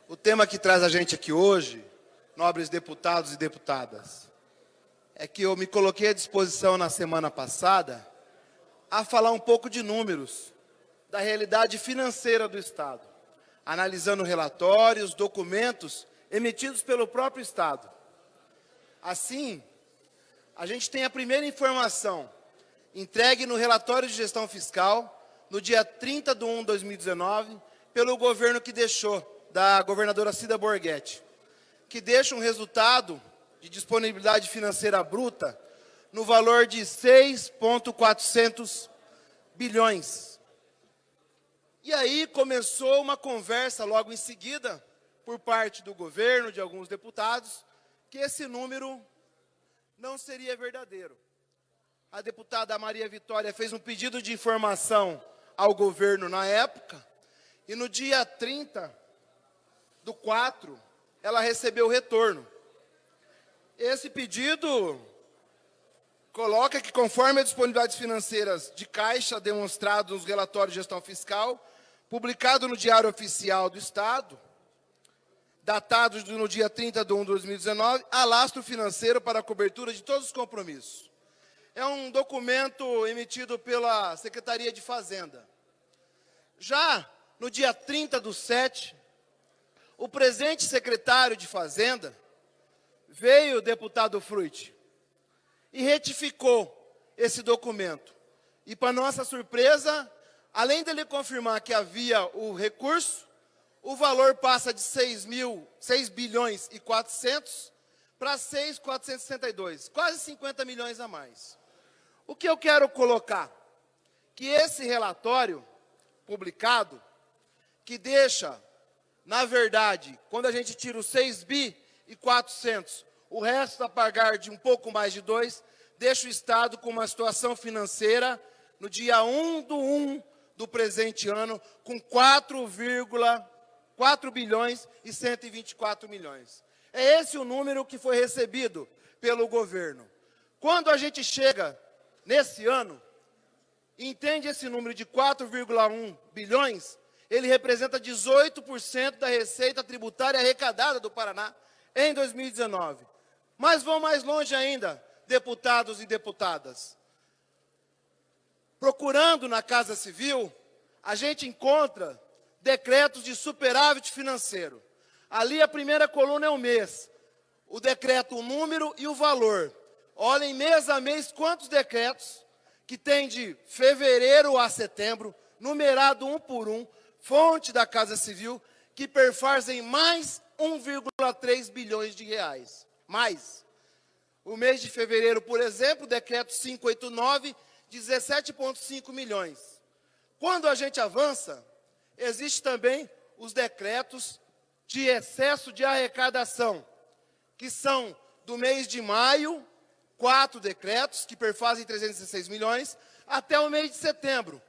O tema que traz a gente aqui hoje, nobres deputados e deputadas, é que eu me coloquei à disposição na semana passada a falar um pouco de números da realidade financeira do Estado, analisando relatórios, documentos emitidos pelo próprio Estado. Assim, a gente tem a primeira informação entregue no relatório de gestão fiscal, no dia 30/1/2019, pelo governo que deixou, da governadora Cida Borghetti, que deixa um resultado de disponibilidade financeira bruta no valor de 6,400 bilhões. E aí começou uma conversa logo em seguida, por parte do governo, de alguns deputados, que esse número não seria verdadeiro. A deputada Maria Vitória fez um pedido de informação ao governo na época, e no dia 30/4, ela recebeu o retorno. Esse pedido coloca que, conforme as disponibilidades financeiras de caixa demonstrado nos relatórios de gestão fiscal, publicado no Diário Oficial do Estado, datado no dia 30/1/2019, há lastro financeiro para a cobertura de todos os compromissos. É um documento emitido pela Secretaria de Fazenda. Já no dia 30/7, o presente secretário de Fazenda veio, o deputado Frutti, e retificou esse documento. E, para nossa surpresa, além dele confirmar que havia o recurso, o valor passa de 6 bilhões e 400 para 6.462, quase 50 milhões a mais. O que eu quero colocar? Que esse relatório publicado, que deixa, na verdade, quando a gente tira os 6 bi e 400, o resto a pagar de um pouco mais de 2, deixa o Estado com uma situação financeira, no dia 1/1 do presente ano, com 4 bilhões e 124 milhões. É esse o número que foi recebido pelo governo. Quando a gente chega nesse ano, entende esse número de 4,1 bilhões, ele representa 18% da receita tributária arrecadada do Paraná em 2019. Mas vão mais longe ainda, deputados e deputadas. Procurando na Casa Civil, a gente encontra decretos de superávit financeiro. Ali a primeira coluna é o mês, o decreto, o número e o valor. Olhem mês a mês quantos decretos que tem de fevereiro a setembro, numerado um por um, fonte da Casa Civil, que perfazem mais 1,3 bilhões de reais. Mais. O mês de fevereiro, por exemplo, decreto 589, 17,5 milhões. Quando a gente avança, existe também os decretos de excesso de arrecadação, que são do mês de maio, 4 decretos, que perfazem 316 milhões, até o mês de setembro,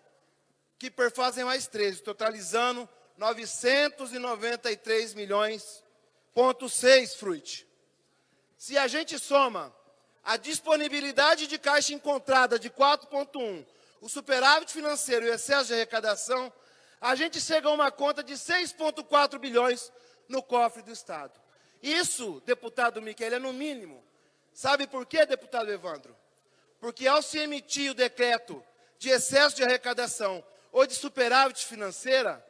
que perfazem mais 13, totalizando 993 milhões,6, Frutti. Se a gente soma a disponibilidade de caixa encontrada de 4,1, o superávit financeiro e o excesso de arrecadação, a gente chega a uma conta de 6,4 bilhões no cofre do Estado. Isso, deputado Michele, é no mínimo. Sabe por quê, deputado Evandro? Porque ao se emitir o decreto de excesso de arrecadação ou de superávit financeira,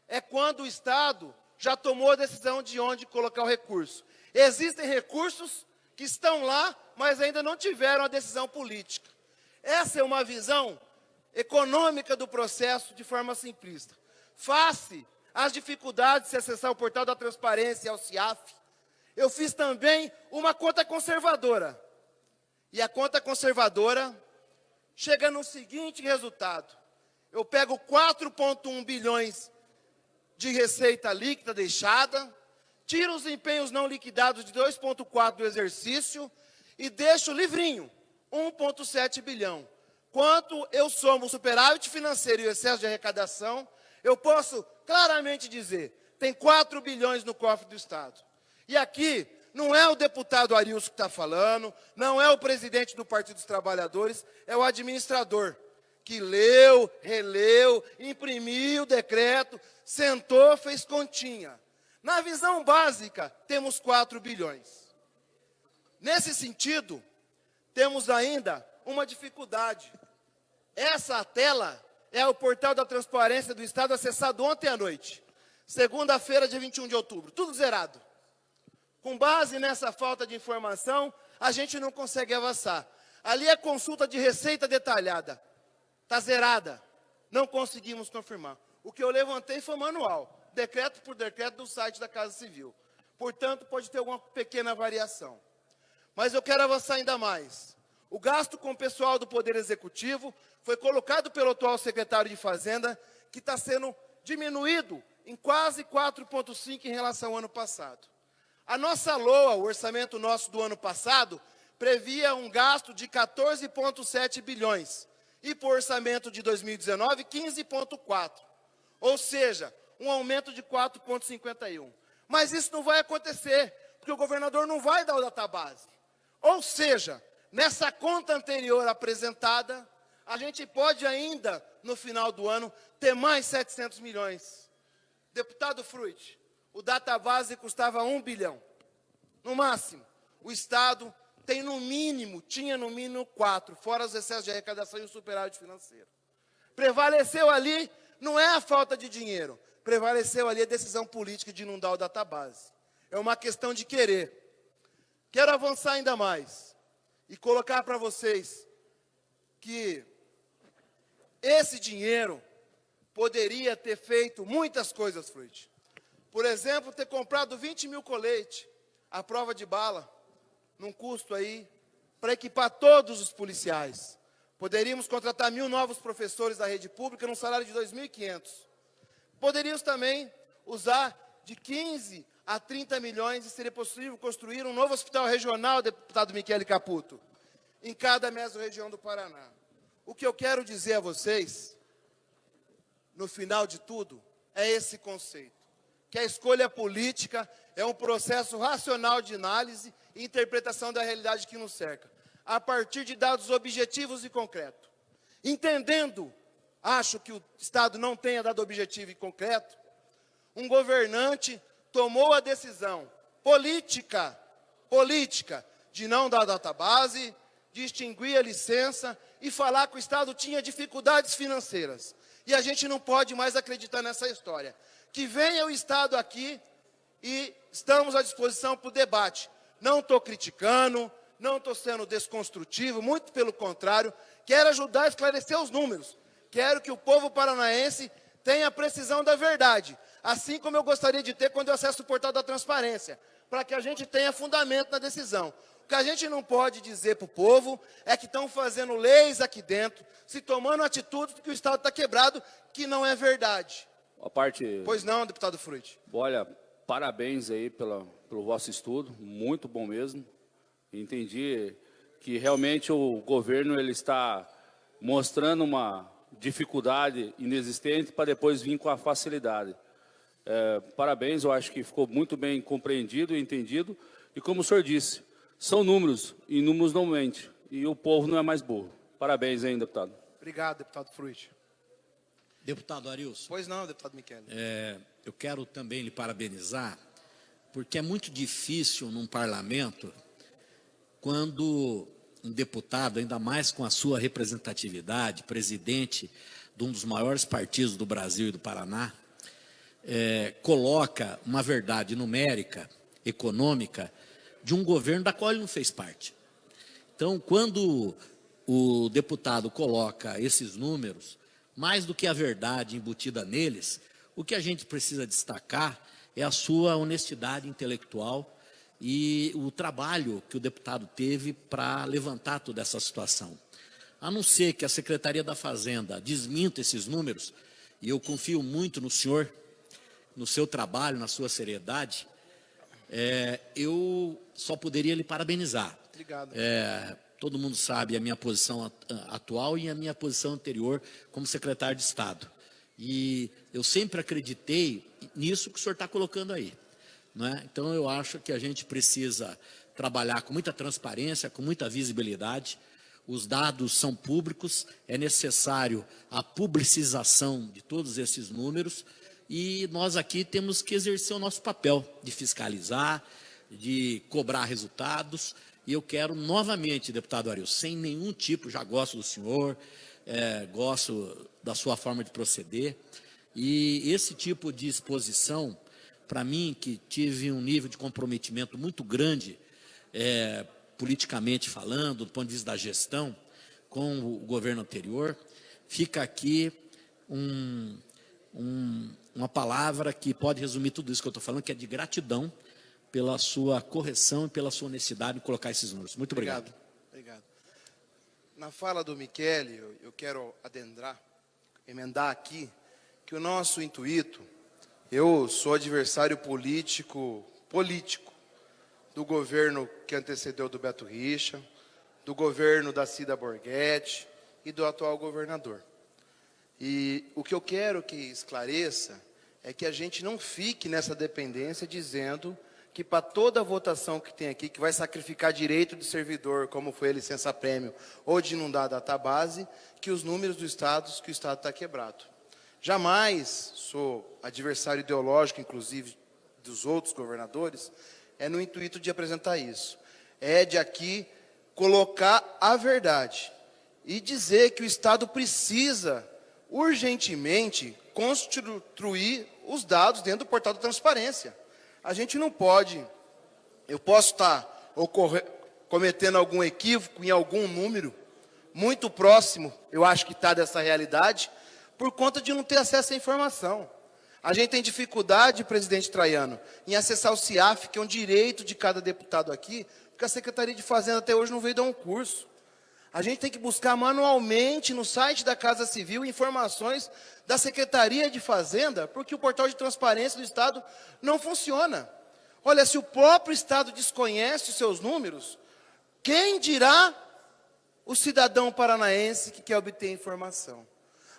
é quando o Estado já tomou a decisão de onde colocar o recurso. Existem recursos que estão lá, mas ainda não tiveram a decisão política. Essa é uma visão econômica do processo de forma simplista. Face às dificuldades de se acessar o portal da transparência e ao CIAF, eu fiz também uma conta conservadora. E a conta conservadora chega no seguinte resultado. Eu pego 4,1 bilhões de receita líquida deixada, tiro os empenhos não liquidados de 2,4 do exercício e deixo livrinho, 1,7 bilhão. Quanto eu somo o superávit financeiro e o excesso de arrecadação, eu posso claramente dizer, tem 4 bilhões no cofre do Estado. E aqui, não é o deputado Arilson que está falando, não é o presidente do Partido dos Trabalhadores, é o administrador, que leu, releu, imprimiu o decreto, sentou, fez continha. Na visão básica, temos 4 bilhões. Nesse sentido, temos ainda uma dificuldade. Essa tela é o portal da transparência do Estado acessado ontem à noite. Segunda-feira, dia 21 de outubro. Tudo zerado. Com base nessa falta de informação, a gente não consegue avançar. Ali é consulta de receita detalhada. Está zerada. Não conseguimos confirmar. O que eu levantei foi manual. Decreto por decreto do site da Casa Civil. Portanto, pode ter alguma pequena variação. Mas eu quero avançar ainda mais. O gasto com o pessoal do Poder Executivo foi colocado pelo atual secretário de Fazenda, que está sendo diminuído em quase 4,5 em relação ao ano passado. A nossa LOA, o orçamento nosso do ano passado, previa um gasto de 14,7 bilhões. E para o orçamento de 2019, 15,4. Ou seja, um aumento de 4,51. Mas isso não vai acontecer, porque o governador não vai dar o database. Ou seja, nessa conta anterior apresentada, a gente pode ainda, no final do ano, ter mais 700 milhões. Deputado Fruit, o database custava 1 bilhão. No máximo, o Estado tem no mínimo, tinha no mínimo 4, fora os excessos de arrecadação e o superávit financeiro. Prevaleceu ali, não é a falta de dinheiro, prevaleceu ali a decisão política de não dar o database. É uma questão de querer. Quero avançar ainda mais e colocar para vocês que esse dinheiro poderia ter feito muitas coisas, Fruit. Por exemplo, ter comprado 20 mil coletes, à prova de bala, num custo aí, para equipar todos os policiais. Poderíamos contratar 1.000 novos professores da rede pública num salário de 2.500. Poderíamos também usar de 15 a 30 milhões e seria possível construir um novo hospital regional, deputado Michele Caputo, em cada mesorregião do Paraná. O que eu quero dizer a vocês, no final de tudo, é esse conceito. Que a escolha política é um processo racional de análise e interpretação da realidade que nos cerca, a partir de dados objetivos e concretos. Entendendo, acho que o Estado não tenha dado objetivo e concreto, um governante tomou a decisão política, de não dar database, de extinguir a licença e falar que o Estado tinha dificuldades financeiras. E a gente não pode mais acreditar nessa história. Que venha o Estado aqui e estamos à disposição para o debate. Não estou criticando, não estou sendo desconstrutivo, muito pelo contrário, quero ajudar a esclarecer os números. Quero que o povo paranaense tenha a precisão da verdade, assim como eu gostaria de ter quando eu acesso o portal da transparência, para que a gente tenha fundamento na decisão. O que a gente não pode dizer para o povo é que estão fazendo leis aqui dentro, se tomando atitudes que o Estado está quebrado, que não é verdade. A parte... Pois não, deputado Fruit. Olha, parabéns aí pelo vosso estudo, muito bom mesmo. Entendi que realmente o governo ele está mostrando uma dificuldade inexistente para depois vir com a facilidade. Parabéns, eu acho que ficou muito bem compreendido e entendido. E como o senhor disse, são números, e números não mentem. E o povo não é mais burro. Parabéns, hein, deputado. Obrigado, deputado Fruit. Deputado Arilson. Pois não, deputado Michele. Eu quero também lhe parabenizar, porque é muito difícil num parlamento, quando um deputado, ainda mais com a sua representatividade, presidente de um dos maiores partidos do Brasil e do Paraná, coloca uma verdade numérica, econômica, de um governo da qual ele não fez parte. Então, quando o deputado coloca esses números, mais do que a verdade embutida neles, o que a gente precisa destacar é a sua honestidade intelectual e o trabalho que o deputado teve para levantar toda essa situação. A não ser que a Secretaria da Fazenda desminta esses números, e eu confio muito no senhor, no seu trabalho, na sua seriedade, eu só poderia lhe parabenizar. Obrigado. Todo mundo sabe a minha posição atual e a minha posição anterior como secretário de Estado. E eu sempre acreditei nisso que o senhor está colocando aí. Não é? Então, eu acho que a gente precisa trabalhar com muita transparência, com muita visibilidade. Os dados são públicos, é necessário a publicização de todos esses números e nós aqui temos que exercer o nosso papel de fiscalizar, de cobrar resultados. E eu quero novamente, deputado Ariel, sem nenhum tipo, já gosto do senhor, gosto da sua forma de proceder, e esse tipo de exposição, para mim, que tive um nível de comprometimento muito grande, politicamente falando, do ponto de vista da gestão, com o governo anterior, fica aqui uma palavra que pode resumir tudo isso que eu estou falando, que é de gratidão pela sua correção e pela sua honestidade em colocar esses números. Muito obrigado. Obrigado. Na fala do Michele, eu quero emendar aqui, que o nosso intuito, eu sou adversário político do governo que antecedeu do Beto Richa, do governo da Cida Borghetti e do atual governador. E o que eu quero que esclareça é que a gente não fique nessa dependência dizendo que para toda votação que tem aqui, que vai sacrificar direito de servidor, como foi a licença-prêmio, ou de inundar a database, que os números do Estado, que o Estado está quebrado. Jamais sou adversário ideológico, inclusive, dos outros governadores, no intuito de apresentar isso. É de aqui colocar a verdade e dizer que o Estado precisa, urgentemente, construir os dados dentro do portal da transparência. A gente não pode, eu posso estar cometendo algum equívoco em algum número, muito próximo, eu acho que está dessa realidade, por conta de não ter acesso à informação. A gente tem dificuldade, presidente Traiano, em acessar o CIAF, que é um direito de cada deputado aqui, porque a Secretaria de Fazenda até hoje não veio dar um curso. A gente tem que buscar manualmente no site da Casa Civil informações da Secretaria de Fazenda, porque o portal de transparência do Estado não funciona. Olha, se o próprio Estado desconhece os seus números, quem dirá o cidadão paranaense que quer obter informação?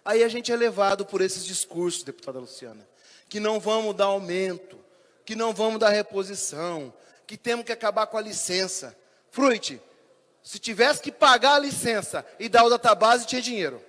Aí a gente é levado por esses discursos, deputada Luciana, que não vamos dar aumento, que não vamos dar reposição, que temos que acabar com a licença. Fruit, se tivesse que pagar a licença e dar o database, tinha dinheiro.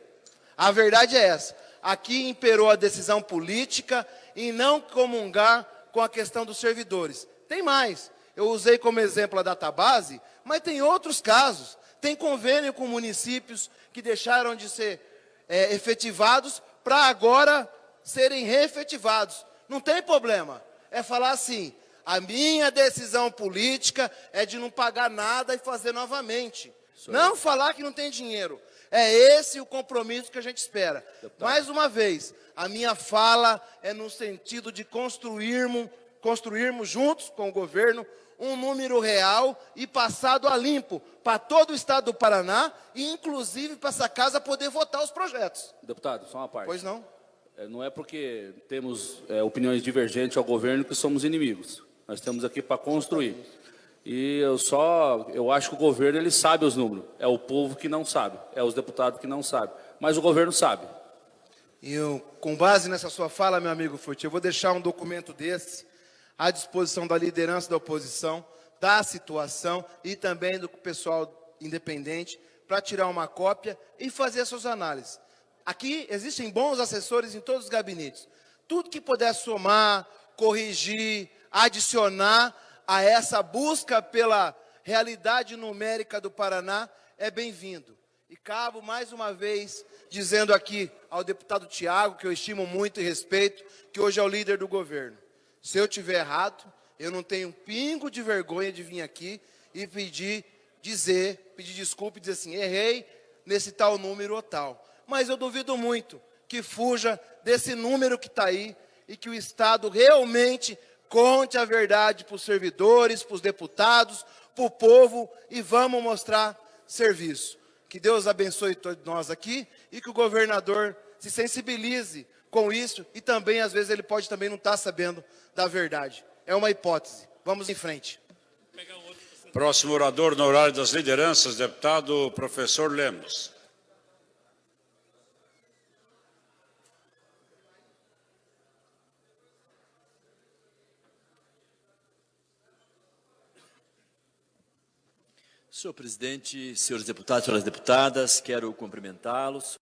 A verdade é essa. Aqui imperou a decisão política em não comungar com a questão dos servidores. Tem mais. Eu usei como exemplo a database, mas tem outros casos. Tem convênio com municípios que deixaram de ser efetivados para agora serem reefetivados. Não tem problema. É falar assim, a minha decisão política é de não pagar nada e fazer novamente. Não falar que não tem dinheiro. É esse o compromisso que a gente espera. Deputado. Mais uma vez, a minha fala é no sentido de construirmos juntos com o governo um número real e passado a limpo para todo o Estado do Paraná e, inclusive, para essa casa poder votar os projetos. Deputado, só uma parte. Pois não? Não é porque temos opiniões divergentes ao governo que somos inimigos. Nós estamos aqui para construir. E eu acho que o governo ele sabe os números. É o povo que não sabe. É os deputados que não sabem. Mas o governo sabe. Com base nessa sua fala, meu amigo Furti, eu vou deixar um documento desse à disposição da liderança da oposição, da situação e também do pessoal independente para tirar uma cópia e fazer as suas análises. Aqui existem bons assessores em todos os gabinetes. Tudo que puder somar, corrigir, adicionar a essa busca pela realidade numérica do Paraná é bem-vindo. E cabo mais uma vez dizendo aqui ao deputado Tiago, que eu estimo muito e respeito, que hoje é o líder do governo. Se eu tiver errado, eu não tenho um pingo de vergonha de vir aqui e pedir desculpa e dizer assim, errei nesse tal número ou tal. Mas eu duvido muito que fuja desse número que está aí e que o Estado realmente conte a verdade para os servidores, para os deputados, para o povo e vamos mostrar serviço. Que Deus abençoe todos nós aqui e que o governador se sensibilize com isso e também, às vezes, ele pode também não estar sabendo da verdade. É uma hipótese. Vamos em frente. Próximo orador no horário das lideranças, deputado professor Lemos. Senhor presidente, senhores deputados e senhoras deputadas, quero cumprimentá-los.